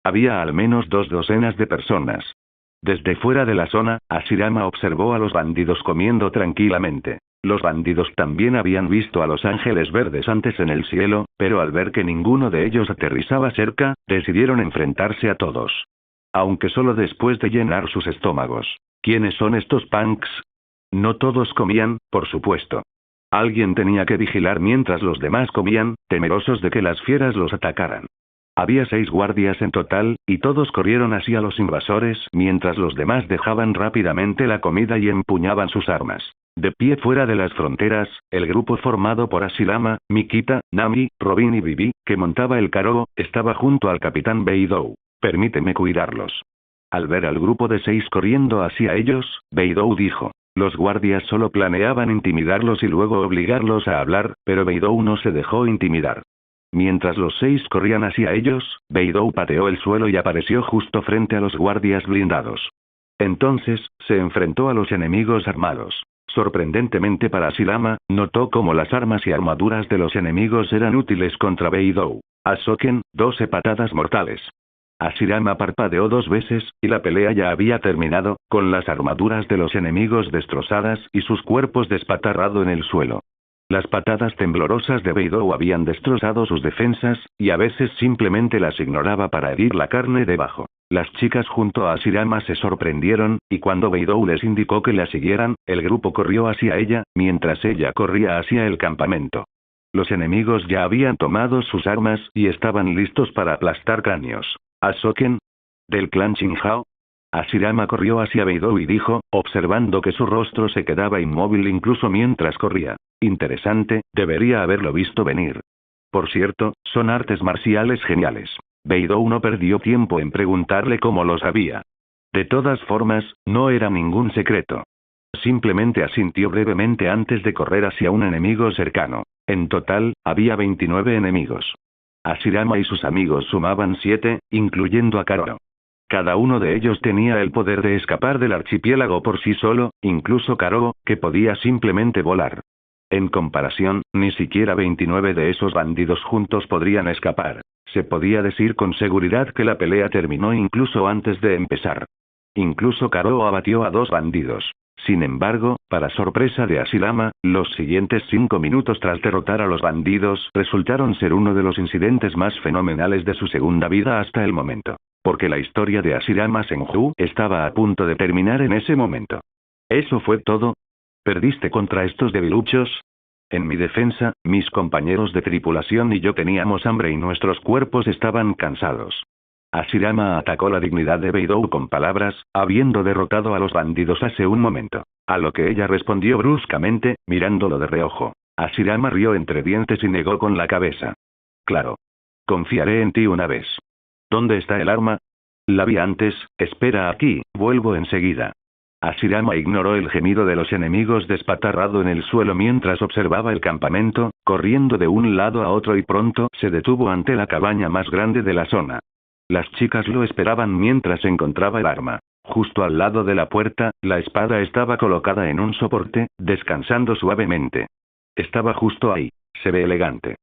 Había al menos 2 docenas de personas. Desde fuera de la zona, Hashirama observó a los bandidos comiendo tranquilamente. Los bandidos también habían visto a los ángeles verdes antes en el cielo, pero al ver que ninguno de ellos aterrizaba cerca, decidieron enfrentarse a todos. Aunque solo después de llenar sus estómagos. ¿Quiénes son estos punks? No todos comían, por supuesto. Alguien tenía que vigilar mientras los demás comían, temerosos de que las fieras los atacaran. Había 6 guardias en total, y todos corrieron hacia los invasores mientras los demás dejaban rápidamente la comida y empuñaban sus armas. De pie fuera de las fronteras, el grupo formado por Hashirama, Mikita, Nami, Robin y Bibi, que montaba el Karo, estaba junto al capitán Beidou. Permíteme cuidarlos. Al ver al grupo de 6 corriendo hacia ellos, Beidou dijo. Los guardias solo planeaban intimidarlos y luego obligarlos a hablar, pero Beidou no se dejó intimidar. Mientras los 6 corrían hacia ellos, Beidou pateó el suelo y apareció justo frente a los guardias blindados. Entonces, se enfrentó a los enemigos armados. Sorprendentemente para Hashirama, notó cómo las armas y armaduras de los enemigos eran útiles contra Beidou. Asoken, 12 patadas mortales. Hashirama parpadeó 2 veces, y la pelea ya había terminado, con las armaduras de los enemigos destrozadas y sus cuerpos despatarrado en el suelo. Las patadas temblorosas de Beidou habían destrozado sus defensas, y a veces simplemente las ignoraba para herir la carne debajo. Las chicas junto a Hashirama se sorprendieron, y cuando Beidou les indicó que la siguieran, el grupo corrió hacia ella, mientras ella corría hacia el campamento. Los enemigos ya habían tomado sus armas y estaban listos para aplastar cráneos. ¿Asoken? ¿Del clan Shinhao? Hashirama corrió hacia Beidou y dijo, observando que su rostro se quedaba inmóvil incluso mientras corría. Interesante, debería haberlo visto venir. Por cierto, son artes marciales geniales. Beidou no perdió tiempo en preguntarle cómo lo sabía. De todas formas, no era ningún secreto. Simplemente asintió brevemente antes de correr hacia un enemigo cercano. En total, había 29 enemigos. Hashirama y sus amigos sumaban 7, incluyendo a Karo. Cada uno de ellos tenía el poder de escapar del archipiélago por sí solo, incluso Karo, que podía simplemente volar. En comparación, ni siquiera 29 de esos bandidos juntos podrían escapar. Se podía decir con seguridad que la pelea terminó incluso antes de empezar. Incluso Karo abatió a 2 bandidos. Sin embargo, para sorpresa de Hashirama, los siguientes 5 minutos tras derrotar a los bandidos resultaron ser uno de los incidentes más fenomenales de su segunda vida hasta el momento. Porque la historia de Hashirama Senju estaba a punto de terminar en ese momento. ¿Eso fue todo? ¿Perdiste contra estos debiluchos? En mi defensa, mis compañeros de tripulación y yo teníamos hambre y nuestros cuerpos estaban cansados. Hashirama atacó la dignidad de Beidou con palabras, habiendo derrotado a los bandidos hace un momento. A lo que ella respondió bruscamente, mirándolo de reojo. Hashirama rió entre dientes y negó con la cabeza. Claro. Confiaré en ti una vez. ¿Dónde está el arma? La vi antes, espera aquí, vuelvo enseguida. Hashirama ignoró el gemido de los enemigos despatarrado en el suelo mientras observaba el campamento, corriendo de un lado a otro y pronto se detuvo ante la cabaña más grande de la zona. Las chicas lo esperaban mientras encontraba el arma. Justo al lado de la puerta, la espada estaba colocada en un soporte, descansando suavemente. Estaba justo ahí. Se ve elegante.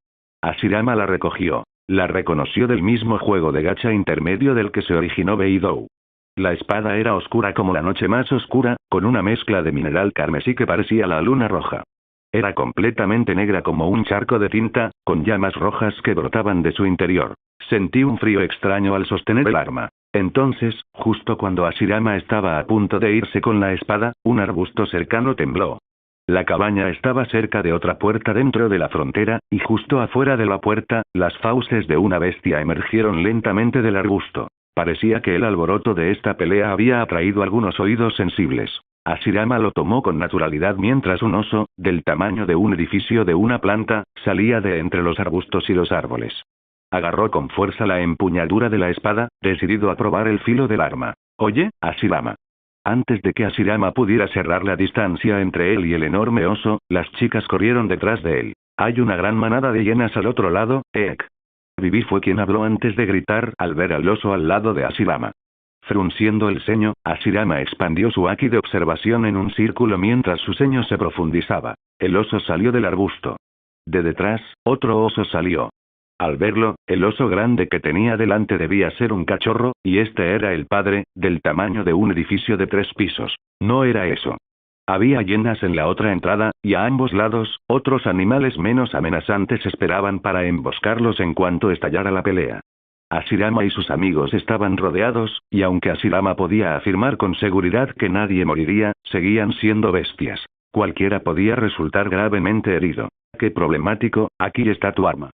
Hashirama la recogió. La reconoció del mismo juego de gacha intermedio del que se originó Beidou. La espada era oscura como la noche más oscura, con una mezcla de mineral carmesí que parecía la luna roja. Era completamente negra como un charco de tinta, con llamas rojas que brotaban de su interior. Sentí un frío extraño al sostener el arma. Entonces, justo cuando Hashirama estaba a punto de irse con la espada, un arbusto cercano tembló. La cabaña estaba cerca de otra puerta dentro de la frontera, y justo afuera de la puerta, las fauces de una bestia emergieron lentamente del arbusto. Parecía que el alboroto de esta pelea había atraído algunos oídos sensibles. Hashirama lo tomó con naturalidad mientras un oso, del tamaño de un edificio de una planta, salía de entre los arbustos y los árboles. Agarró con fuerza la empuñadura de la espada, decidido a probar el filo del arma. «Oye, Hashirama». Antes de que Hashirama pudiera cerrar la distancia entre él y el enorme oso, las chicas corrieron detrás de él. «Hay una gran manada de hienas al otro lado, Eek». Vivi fue quien habló antes de gritar al ver al oso al lado de Hashirama. Frunciendo el ceño, Hashirama expandió su haki de observación en un círculo mientras su ceño se profundizaba. El oso salió del arbusto. De detrás, otro oso salió. Al verlo, el oso grande que tenía delante debía ser un cachorro, y este era el padre, del tamaño de un edificio de 3 pisos. No era eso. Había hienas en la otra entrada, y a ambos lados, otros animales menos amenazantes esperaban para emboscarlos en cuanto estallara la pelea. Hashirama y sus amigos estaban rodeados, y aunque Hashirama podía afirmar con seguridad que nadie moriría, seguían siendo bestias. Cualquiera podía resultar gravemente herido. ¡Qué problemático! Aquí está tu arma.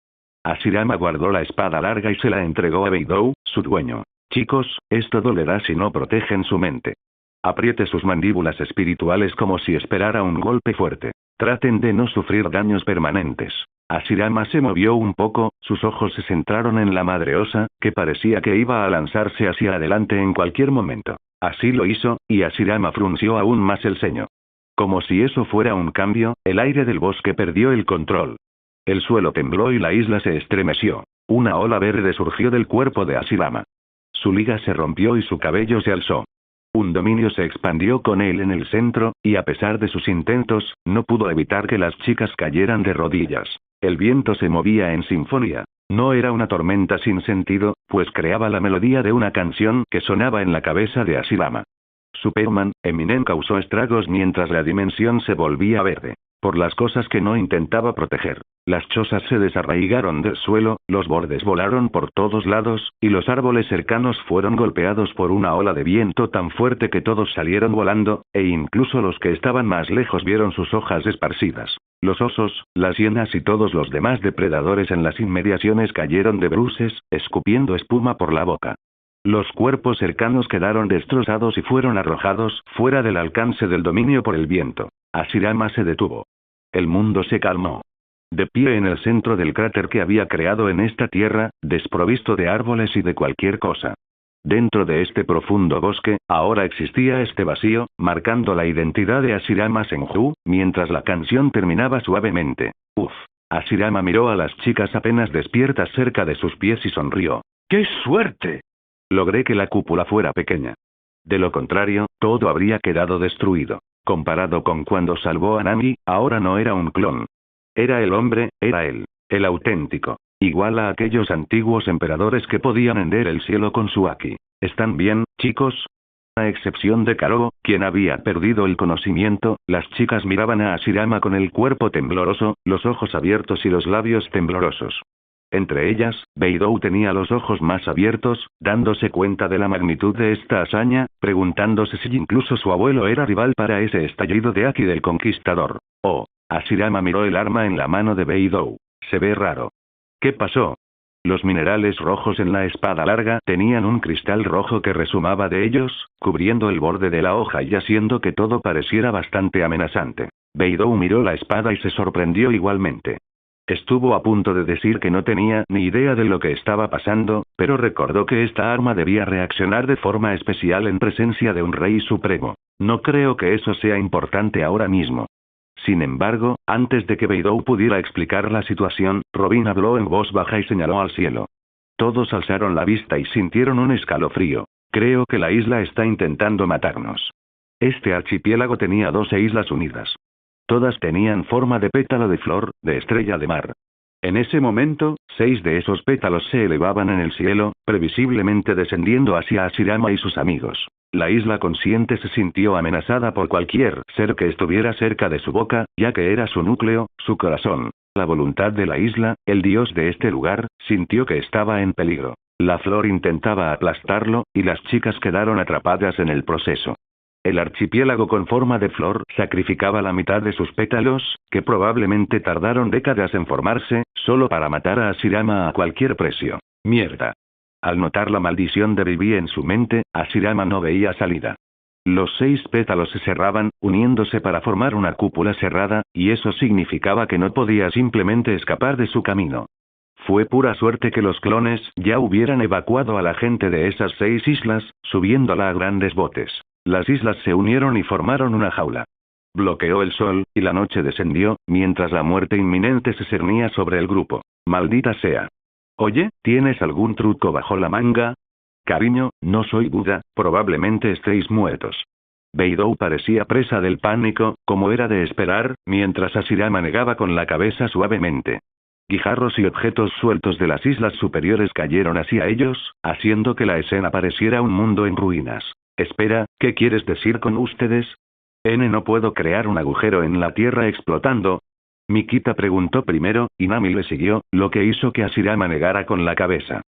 Hashirama guardó la espada larga y se la entregó a Beidou, su dueño. Chicos, esto dolerá si no protegen su mente. Apriete sus mandíbulas espirituales como si esperara un golpe fuerte. Traten de no sufrir daños permanentes. Hashirama se movió un poco, sus ojos se centraron en la madre osa, que parecía que iba a lanzarse hacia adelante en cualquier momento. Así lo hizo, y Hashirama frunció aún más el ceño. Como si eso fuera un cambio, el aire del bosque perdió el control. El suelo tembló y la isla se estremeció. Una ola verde surgió del cuerpo de Hashirama. Su liga se rompió y su cabello se alzó. Un dominio se expandió con él en el centro, y a pesar de sus intentos, no pudo evitar que las chicas cayeran de rodillas. El viento se movía en sinfonía. No era una tormenta sin sentido, pues creaba la melodía de una canción que sonaba en la cabeza de Hashirama. Superman, Eminem causó estragos mientras la dimensión se volvía verde. Por las cosas que no intentaba proteger. Las chozas se desarraigaron del suelo, los bordes volaron por todos lados, y los árboles cercanos fueron golpeados por una ola de viento tan fuerte que todos salieron volando, e incluso los que estaban más lejos vieron sus hojas esparcidas. Los osos, las hienas y todos los demás depredadores en las inmediaciones cayeron de bruces, escupiendo espuma por la boca. Los cuerpos cercanos quedaron destrozados y fueron arrojados fuera del alcance del dominio por el viento. Hashirama se detuvo. El mundo se calmó. De pie en el centro del cráter que había creado en esta tierra, desprovisto de árboles y de cualquier cosa. Dentro de este profundo bosque, ahora existía este vacío, marcando la identidad de Hashirama Senju, mientras la canción terminaba suavemente. Uf. Hashirama miró a las chicas apenas despiertas cerca de sus pies y sonrió. ¡Qué suerte! Logré que la cúpula fuera pequeña. De lo contrario, todo habría quedado destruido. Comparado con cuando salvó a Nami, ahora no era un clon. Era el hombre, era él. El auténtico. Igual a aquellos antiguos emperadores que podían hender el cielo con su haki. ¿Están bien, chicos? A excepción de Karo, quien había perdido el conocimiento, las chicas miraban a Hashirama con el cuerpo tembloroso, los ojos abiertos y los labios temblorosos. Entre ellas, Beidou tenía los ojos más abiertos, dándose cuenta de la magnitud de esta hazaña, preguntándose si incluso su abuelo era rival para ese estallido de haki del conquistador. Oh, Hashirama miró el arma en la mano de Beidou. Se ve raro. ¿Qué pasó? Los minerales rojos en la espada larga tenían un cristal rojo que resumaba de ellos, cubriendo el borde de la hoja y haciendo que todo pareciera bastante amenazante. Beidou miró la espada y se sorprendió igualmente. Estuvo a punto de decir que no tenía ni idea de lo que estaba pasando, pero recordó que esta arma debía reaccionar de forma especial en presencia de un rey supremo. No creo que eso sea importante ahora mismo. Sin embargo, antes de que Beidou pudiera explicar la situación, Robin habló en voz baja y señaló al cielo. Todos alzaron la vista y sintieron un escalofrío. Creo que la isla está intentando matarnos. Este archipiélago tenía 12 islas unidas. Todas tenían forma de pétalo de flor, de estrella de mar. En ese momento, 6 de esos pétalos se elevaban en el cielo, previsiblemente descendiendo hacia Hashirama y sus amigos. La isla consciente se sintió amenazada por cualquier ser que estuviera cerca de su boca, ya que era su núcleo, su corazón. La voluntad de la isla, el dios de este lugar, sintió que estaba en peligro. La flor intentaba aplastarlo, y las chicas quedaron atrapadas en el proceso. El archipiélago con forma de flor sacrificaba la mitad de sus pétalos, que probablemente tardaron décadas en formarse, solo para matar a Hashirama a cualquier precio. Mierda. Al notar la maldición de Vivi en su mente, Hashirama no veía salida. Los 6 pétalos se cerraban, uniéndose para formar una cúpula cerrada, y eso significaba que no podía simplemente escapar de su camino. Fue pura suerte que los clones ya hubieran evacuado a la gente de esas 6 islas, subiéndola a grandes botes. Las islas se unieron y formaron una jaula. Bloqueó el sol, y la noche descendió, mientras la muerte inminente se cernía sobre el grupo. Maldita sea. Oye, ¿tienes algún truco bajo la manga? Cariño, no soy Buda, probablemente estéis muertos. Beidou parecía presa del pánico, como era de esperar, mientras Hashirama negaba con la cabeza suavemente. Guijarros y objetos sueltos de las islas superiores cayeron hacia ellos, haciendo que la escena pareciera un mundo en ruinas. Espera, ¿qué quieres decir con ustedes? No puedo crear un agujero en la tierra explotando. Mikita preguntó primero, y Nami le siguió, lo que hizo que Hashirama negara con la cabeza.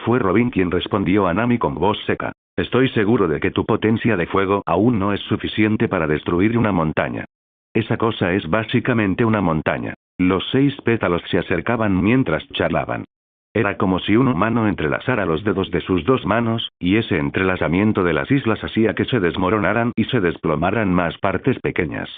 Fue Robin quien respondió a Nami con voz seca. Estoy seguro de que tu potencia de fuego aún no es suficiente para destruir una montaña. Esa cosa es básicamente una montaña. Los 6 pétalos se acercaban mientras charlaban. Era como si un humano entrelazara los dedos de sus 2 manos, y ese entrelazamiento de las islas hacía que se desmoronaran y se desplomaran más partes pequeñas.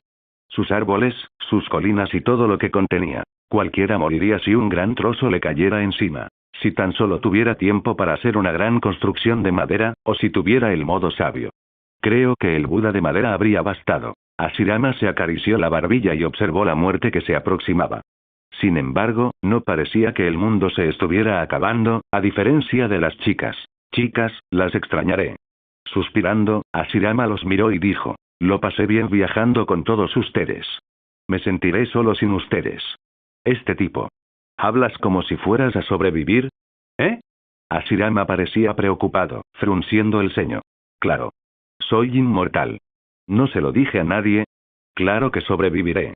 Sus árboles, sus colinas y todo lo que contenía. Cualquiera moriría si un gran trozo le cayera encima. Si tan solo tuviera tiempo para hacer una gran construcción de madera, o si tuviera el modo sabio. Creo que el Buda de madera habría bastado. Hashirama se acarició la barbilla y observó la muerte que se aproximaba. Sin embargo, no parecía que el mundo se estuviera acabando, a diferencia de las chicas. Chicas, las extrañaré. Suspirando, Hashirama los miró y dijo, lo pasé bien viajando con todos ustedes. Me sentiré solo sin ustedes. Este tipo. ¿Hablas como si fueras a sobrevivir? Hashirama parecía preocupado, frunciendo el ceño. Claro. Soy inmortal. No se lo dije a nadie. Claro que sobreviviré. ...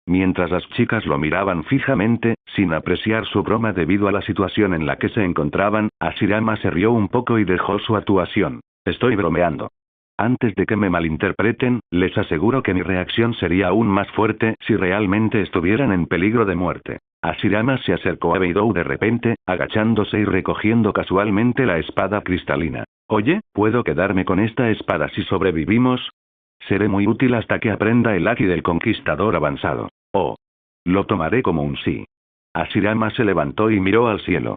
Mientras las chicas lo miraban fijamente, sin apreciar su broma debido a la situación en la que se encontraban, Hashirama se rió un poco y dejó su actuación. Estoy bromeando. Antes de que me malinterpreten, les aseguro que mi reacción sería aún más fuerte si realmente estuvieran en peligro de muerte. Hashirama se acercó a Beidou de repente, agachándose y recogiendo casualmente la espada cristalina. Oye, ¿puedo quedarme con esta espada si sobrevivimos? Seré muy útil hasta que aprenda el Haki del Conquistador avanzado. Oh. Lo tomaré como un sí. Hashirama se levantó y miró al cielo.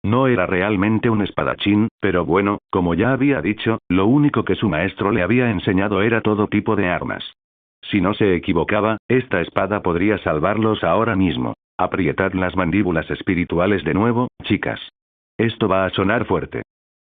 No era realmente un espadachín, pero bueno, como ya había dicho, lo único que su maestro le había enseñado era todo tipo de armas. Si no se equivocaba, esta espada podría salvarlos ahora mismo. Aprietad las mandíbulas espirituales de nuevo, chicas. Esto va a sonar fuerte.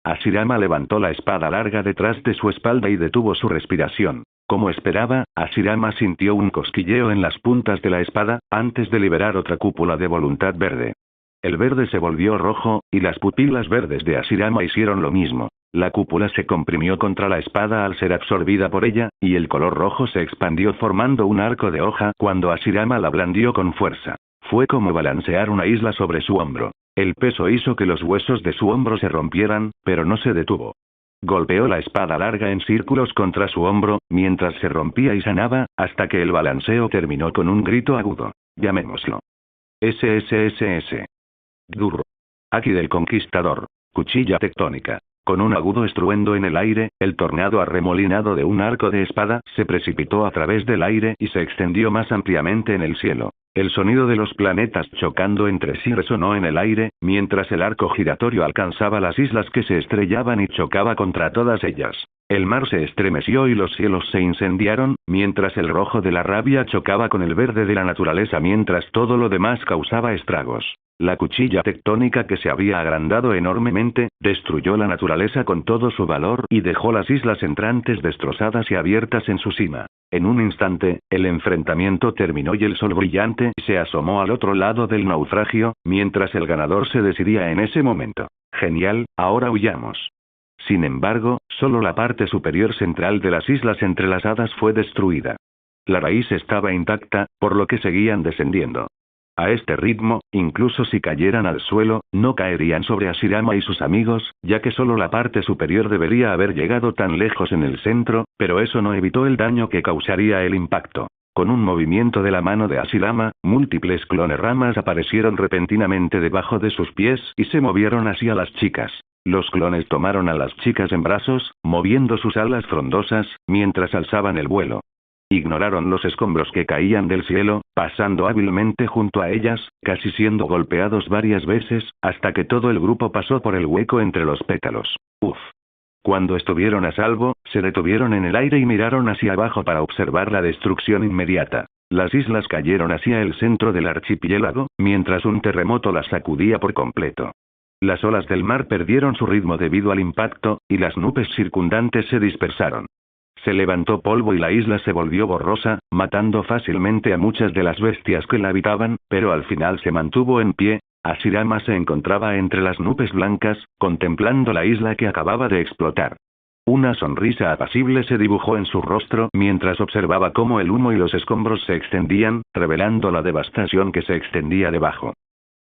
Hashirama levantó la espada larga detrás de su espalda y detuvo su respiración. Como esperaba, Hashirama sintió un cosquilleo en las puntas de la espada, antes de liberar otra cúpula de voluntad verde. El verde se volvió rojo, y las pupilas verdes de Hashirama hicieron lo mismo. La cúpula se comprimió contra la espada al ser absorbida por ella, y el color rojo se expandió formando un arco de hoja cuando Hashirama la blandió con fuerza. Fue como balancear una isla sobre su hombro. El peso hizo que los huesos de su hombro se rompieran, pero no se detuvo. Golpeó la espada larga en círculos contra su hombro, mientras se rompía y sanaba, hasta que el balanceo terminó con un grito agudo. Llamémoslo. SSSS. Durro. Haki del Conquistador. Cuchilla tectónica. Con un agudo estruendo en el aire, el tornado arremolinado de un arco de espada se precipitó a través del aire y se extendió más ampliamente en el cielo. El sonido de los planetas chocando entre sí resonó en el aire, mientras el arco giratorio alcanzaba las islas que se estrellaban y chocaba contra todas ellas. El mar se estremeció y los cielos se incendiaron, mientras el rojo de la rabia chocaba con el verde de la naturaleza mientras todo lo demás causaba estragos. La cuchilla tectónica que se había agrandado enormemente, destruyó la naturaleza con todo su valor y dejó las islas entrantes destrozadas y abiertas en su cima. En un instante, el enfrentamiento terminó y el sol brillante se asomó al otro lado del naufragio, mientras el ganador se decidía en ese momento. Genial, ahora huyamos. Sin embargo, solo la parte superior central de las islas entrelazadas fue destruida. La raíz estaba intacta, por lo que seguían descendiendo. A este ritmo, incluso si cayeran al suelo, no caerían sobre Hashirama y sus amigos, ya que solo la parte superior debería haber llegado tan lejos en el centro, pero eso no evitó el daño que causaría el impacto. Con un movimiento de la mano de Hashirama, múltiples clones-ramas aparecieron repentinamente debajo de sus pies y se movieron hacia las chicas. Los clones tomaron a las chicas en brazos, moviendo sus alas frondosas, mientras alzaban el vuelo. Ignoraron los escombros que caían del cielo, pasando hábilmente junto a ellas, casi siendo golpeados varias veces, hasta que todo el grupo pasó por el hueco entre los pétalos. Uf. Cuando estuvieron a salvo, se detuvieron en el aire y miraron hacia abajo para observar la destrucción inmediata. Las islas cayeron hacia el centro del archipiélago, mientras un terremoto las sacudía por completo. Las olas del mar perdieron su ritmo debido al impacto, y las nubes circundantes se dispersaron. Se levantó polvo y la isla se volvió borrosa, matando fácilmente a muchas de las bestias que la habitaban, pero al final se mantuvo en pie. Hashirama se encontraba entre las nubes blancas, contemplando la isla que acababa de explotar. Una sonrisa apacible se dibujó en su rostro mientras observaba cómo el humo y los escombros se extendían, revelando la devastación que se extendía debajo.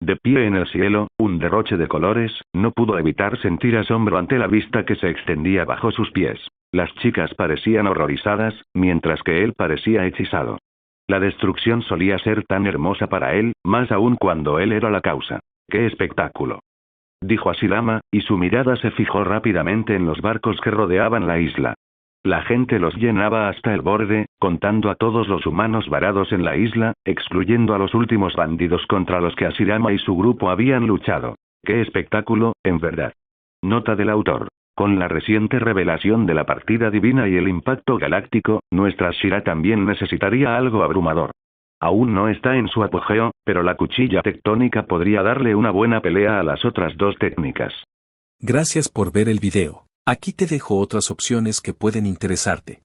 De pie en el cielo, un derroche de colores, no pudo evitar sentir asombro ante la vista que se extendía bajo sus pies. Las chicas parecían horrorizadas, mientras que él parecía hechizado. La destrucción solía ser tan hermosa para él, más aún cuando él era la causa. ¡Qué espectáculo!, dijo Hashirama, y su mirada se fijó rápidamente en los barcos que rodeaban la isla. La gente los llenaba hasta el borde, contando a todos los humanos varados en la isla, excluyendo a los últimos bandidos contra los que Hashirama y su grupo habían luchado. ¡Qué espectáculo, en verdad! Nota del autor. Con la reciente revelación de la partida divina y el impacto galáctico, nuestra Shira también necesitaría algo abrumador. Aún no está en su apogeo, pero la cuchilla tectónica podría darle una buena pelea a las otras dos técnicas. Gracias por ver el video. Aquí te dejo otras opciones que pueden interesarte.